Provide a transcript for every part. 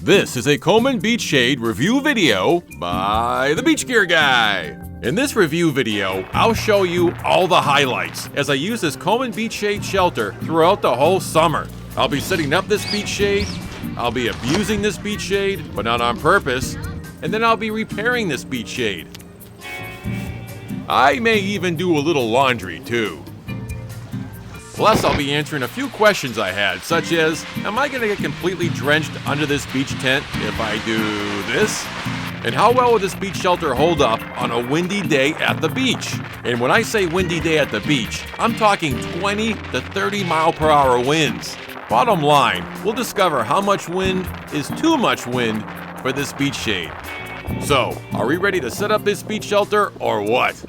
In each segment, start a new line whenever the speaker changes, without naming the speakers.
This is a Coleman Beach Shade review video by the Beach Gear Guy. In this review video, I'll show you all the highlights as I use this Coleman Beach Shade Shelter throughout the whole summer. I'll be setting up this beach shade, I'll be abusing this beach shade, but not on purpose, and then I'll be repairing this beach shade. I may even do a little laundry too. Plus, I'll be answering a few questions I had, such as, am I going to get completely drenched under this beach tent if I do this? And how well will this beach shelter hold up on a windy day at the beach? And when I say windy day at the beach, I'm talking 20 to 30 mile per hour winds. Bottom line, we'll discover how much wind is too much wind for this beach shade. So, are we ready to set up this beach shelter or what?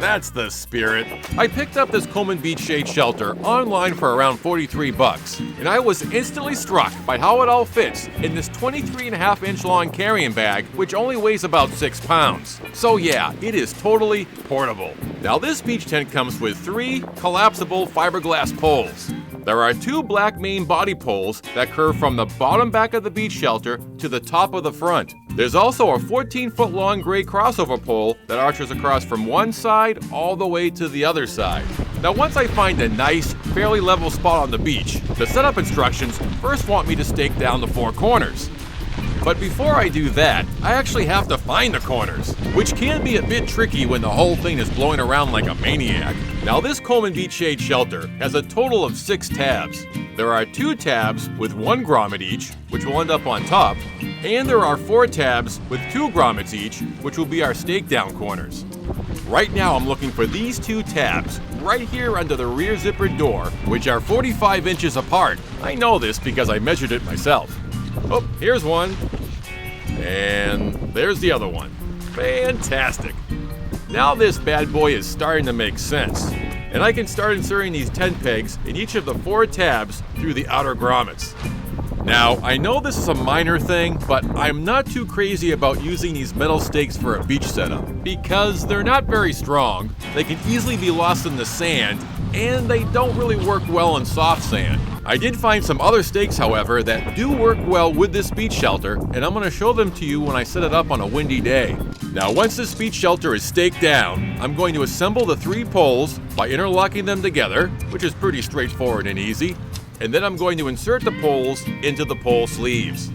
That's the spirit. I picked up this Coleman Beach Shade Shelter online for around 43 bucks, and I was instantly struck by how it all fits in this 23.5-inch long carrying bag, which only weighs about 6 pounds. So yeah, it is totally portable. Now this beach tent comes with 3 collapsible fiberglass poles. There are 2 black main body poles that curve from the bottom back of the beach shelter to the top of the front. There's also a 14-foot long gray crossover pole that arches across from one side all the way to the other side. Now once I find a nice, fairly level spot on the beach, the setup instructions first want me to stake down the 4 corners. But before I do that, I actually have to find the corners, which can be a bit tricky when the whole thing is blowing around like a maniac. Now this Coleman Beach Shade Shelter has a total of 6 tabs. There are 2 tabs with 1 grommet each, which will end up on top, and there are 4 tabs with 2 grommets each, which will be our stake down corners. Right now I'm looking for these 2 tabs right here under the rear zippered door, which are 45 inches apart. I know this because I measured it myself. Oh, here's one. And there's the other one. Fantastic. Now this bad boy is starting to make sense. And I can start inserting these tent pegs in each of the 4 tabs through the outer grommets. Now, I know this is a minor thing, but I'm not too crazy about using these metal stakes for a beach setup because they're not very strong, they can easily be lost in the sand, and they don't really work well in soft sand. I did find some other stakes, however, that do work well with this beach shelter, and I'm going to show them to you when I set it up on a windy day. Now, once this beach shelter is staked down, I'm going to assemble the 3 poles by interlocking them together, which is pretty straightforward and easy, and then I'm going to insert the poles into the pole sleeves.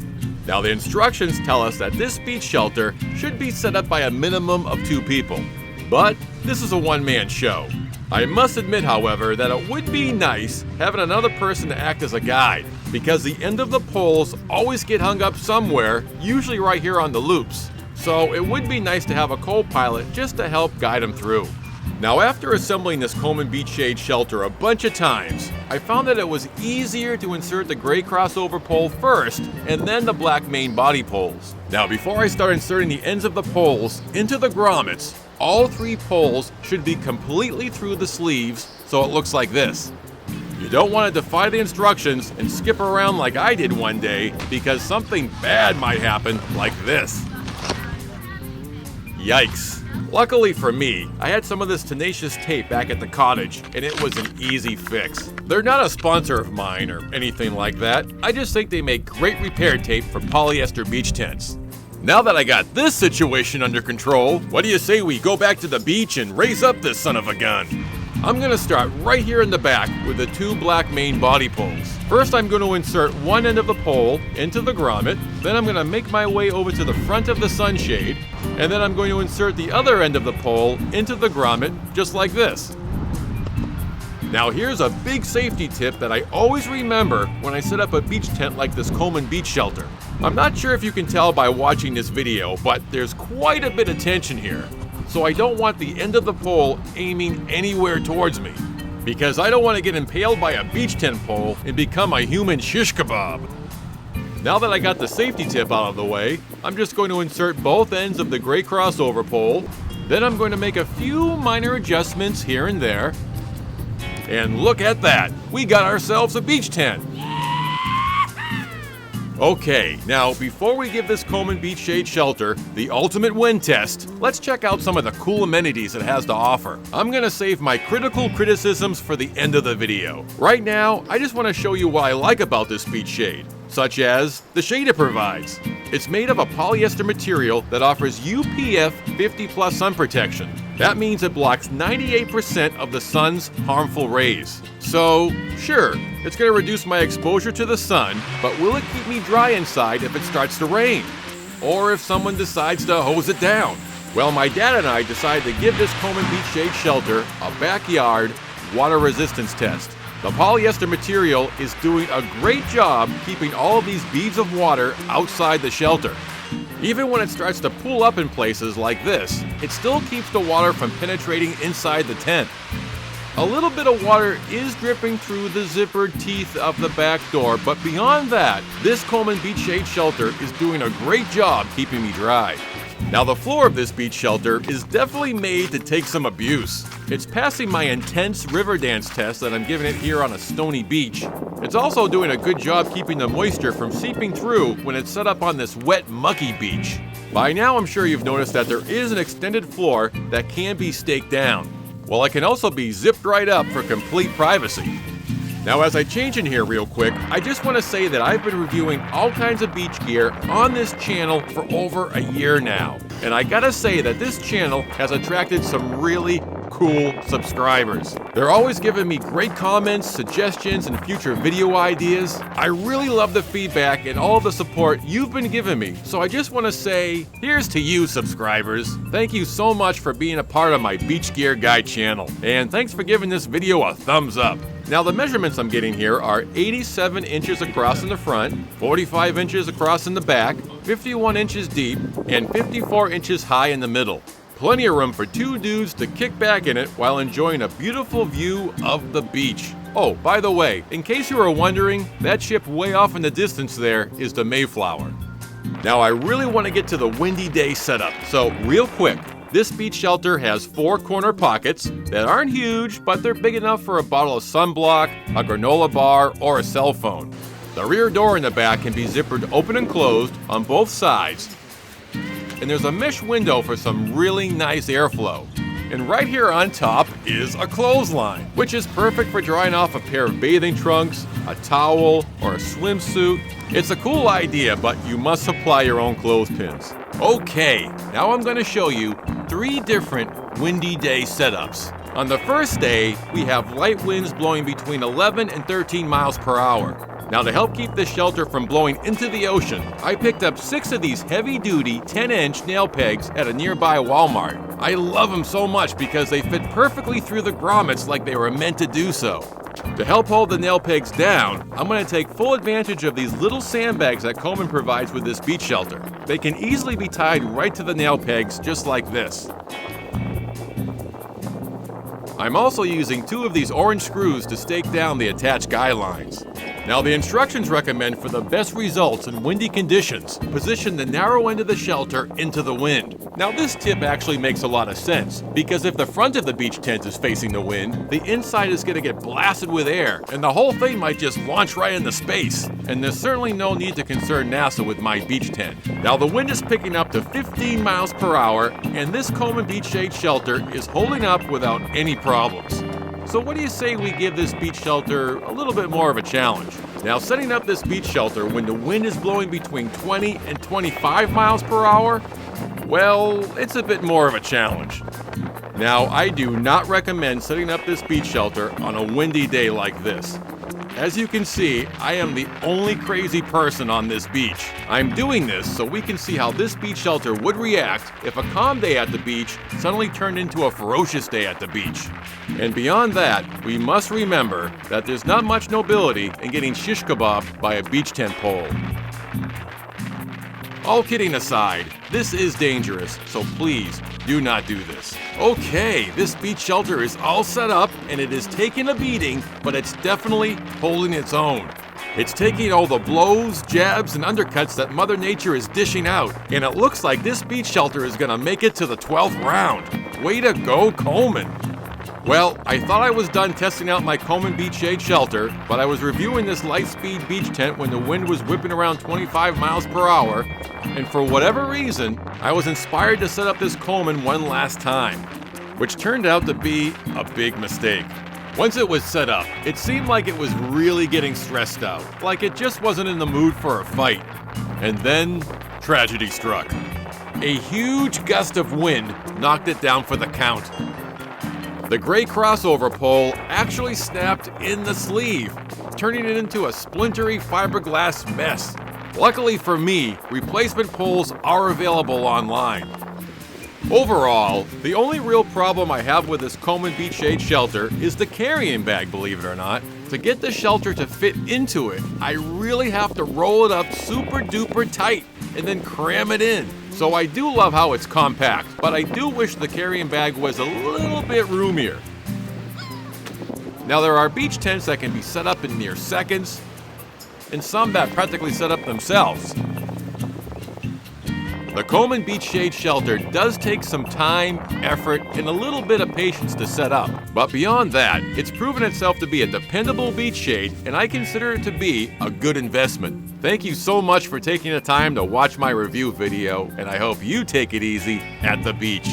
Now, the instructions tell us that this beach shelter should be set up by a minimum of 2 people, but this is a one-man show. I must admit, however, that it would be nice having another person to act as a guide, because the end of the poles always get hung up somewhere, usually right here on the loops. So it would be nice to have a co-pilot just to help guide them through. Now after assembling this Coleman Beach Shade Shelter a bunch of times, I found that it was easier to insert the gray crossover pole first and then the black main body poles. Now before I start inserting the ends of the poles into the grommets, all 3 poles should be completely through the sleeves so it looks like this. You don't want to defy the instructions and skip around like I did one day because something bad might happen like this. Yikes. Luckily for me, I had some of this tenacious tape back at the cottage, and it was an easy fix. They're not a sponsor of mine or anything like that. I just think they make great repair tape for polyester beach tents. Now that I got this situation under control, what do you say we go back to the beach and raise up this son of a gun? I'm going to start right here in the back with the 2 black main body poles. First, I'm going to insert one end of the pole into the grommet, then I'm going to make my way over to the front of the sunshade, and then I'm going to insert the other end of the pole into the grommet, just like this. Now here's a big safety tip that I always remember when I set up a beach tent like this Coleman Beach Shelter. I'm not sure if you can tell by watching this video, but there's quite a bit of tension here. So I don't want the end of the pole aiming anywhere towards me, because I don't want to get impaled by a beach tent pole and become a human shish kebab. Now that I got the safety tip out of the way, I'm just going to insert both ends of the gray crossover pole, then I'm going to make a few minor adjustments here and there, and look at that, we got ourselves a beach tent. Okay, now before we give this Coleman Beach Shade Shelter the ultimate wind test, let's check out some of the cool amenities it has to offer. I'm gonna save my critical criticisms for the end of the video. Right now, I just want to show you what I like about this beach shade. such as the shade it provides. It's made of a polyester material that offers UPF 50+ sun protection. That means it blocks 98% of the sun's harmful rays. So, sure, it's going to reduce my exposure to the sun, but will it keep me dry inside if it starts to rain? Or if someone decides to hose it down? Well, my dad and I decided to give this Coleman Beach Shade Shelter a backyard water resistance test. The polyester material is doing a great job keeping all of these beads of water outside the shelter. Even when it starts to pool up in places like this, it still keeps the water from penetrating inside the tent. A little bit of water is dripping through the zippered teeth of the back door, but beyond that, this Coleman Beach Shade Shelter is doing a great job keeping me dry. Now, the floor of this beach shelter is definitely made to take some abuse. It's passing my intense river dance test that I'm giving it here on a stony beach. It's also doing a good job keeping the moisture from seeping through when it's set up on this wet, mucky beach. By now, I'm sure you've noticed that there is an extended floor that can be staked down. Well, it can also be zipped right up for complete privacy. Now, as I change in here real quick, I just want to say that I've been reviewing all kinds of beach gear on this channel for over a year now. And I gotta say that this channel has attracted some really cool subscribers. They're always giving me great comments, suggestions, and future video ideas. I really love the feedback and all the support you've been giving me. So I just want to say, here's to you, subscribers. Thank you so much for being a part of my Beach Gear Guide channel. And thanks for giving this video a thumbs up. Now, the measurements I'm getting here are 87 inches across in the front, 45 inches across in the back, 51 inches deep, and 54 inches high in the middle. Plenty of room for two dudes to kick back in it while enjoying a beautiful view of the beach. Oh, by the way, in case you were wondering, that ship way off in the distance there is the Mayflower. Now, I really want to get to the windy day setup, so real quick, this beach shelter has 4 corner pockets that aren't huge, but they're big enough for a bottle of sunblock, a granola bar, or a cell phone. The rear door in the back can be zippered open and closed on both sides. And there's a mesh window for some really nice airflow. And right here on top is a clothesline, which is perfect for drying off a pair of bathing trunks, a towel, or a swimsuit. It's a cool idea, but you must supply your own clothespins. Okay, now I'm going to show you 3 different windy day setups. On the first day, we have light winds blowing between 11 and 13 miles per hour. Now, to help keep this shelter from blowing into the ocean, I picked up 6 of these heavy-duty 10-inch nail pegs at a nearby Walmart. I love them so much because they fit perfectly through the grommets like they were meant to do so. To help hold the nail pegs down, I'm going to take full advantage of these little sandbags that Coleman provides with this beach shelter. They can easily be tied right to the nail pegs just like this. I'm also using 2 of these orange screws to stake down the attached guy lines. Now, the instructions recommend for the best results in windy conditions, position the narrow end of the shelter into the wind. Now, this tip actually makes a lot of sense, because if the front of the beach tent is facing the wind, the inside is going to get blasted with air, and the whole thing might just launch right into space. And there's certainly no need to concern NASA with my beach tent. Now, the wind is picking up to 15 miles per hour, and this Coleman Beach Shade Shelter is holding up without any problems. So what do you say we give this beach shelter a little bit more of a challenge? Now, setting up this beach shelter when the wind is blowing between 20 and 25 miles per hour, well, it's a bit more of a challenge. Now, I do not recommend setting up this beach shelter on a windy day like this. As you can see, I am the only crazy person on this beach. I'm doing this so we can see how this beach shelter would react if a calm day at the beach suddenly turned into a ferocious day at the beach. And beyond that, we must remember that there's not much nobility in getting shish kebabbed by a beach tent pole. All kidding aside, this is dangerous, so please do not do this. Okay, this beach shelter is all set up and it is taking a beating, but it's definitely holding its own. It's taking all the blows, jabs, and undercuts that Mother Nature is dishing out, and it looks like this beach shelter is gonna make it to the 12th round. Way to go, Coleman! Well, I thought I was done testing out my Coleman Beach Shade Shelter, but I was reviewing this light-speed beach tent when the wind was whipping around 25 miles per hour, and for whatever reason, I was inspired to set up this Coleman one last time, which turned out to be a big mistake. Once it was set up, it seemed like it was really getting stressed out, like it just wasn't in the mood for a fight. And then, tragedy struck. A huge gust of wind knocked it down for the count. The gray crossover pole actually snapped in the sleeve, turning it into a splintery fiberglass mess. Luckily for me, replacement poles are available online. Overall, the only real problem I have with this Coleman Beach Shade Shelter is the carrying bag, believe it or not. To get the shelter to fit into it, I really have to roll it up super duper tight and then cram it in. So I do love how it's compact, but I do wish the carrying bag was a little bit roomier. Now there are beach tents that can be set up in mere seconds, and some that practically set up themselves. The Coleman Beach Shade Shelter does take some time, effort, and a little bit of patience to set up. But beyond that, it's proven itself to be a dependable beach shade, and I consider it to be a good investment. Thank you so much for taking the time to watch my review video, and I hope you take it easy at the beach.